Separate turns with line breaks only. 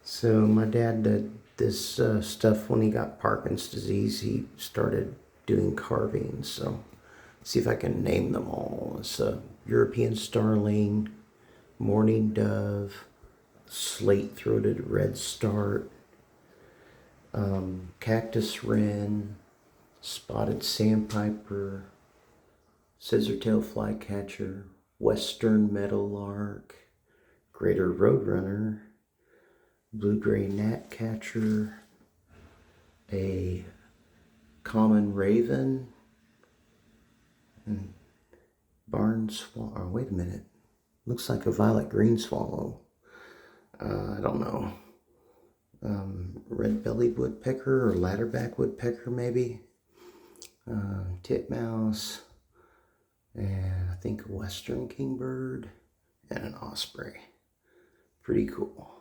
So my dad did this stuff when he got Parkinson's disease. He started doing carving. So see if I can name them all. It's a European starling, mourning dove, slate-throated redstart, cactus wren, spotted sandpiper, scissortail flycatcher, western meadowlark, greater roadrunner, blue-gray gnatcatcher, a common raven, and barn swallow. Oh, wait a minute. Looks like a violet green swallow. I don't know. Red-bellied woodpecker or ladderback woodpecker, maybe. Titmouse, and I think a western kingbird, and an osprey. Pretty cool.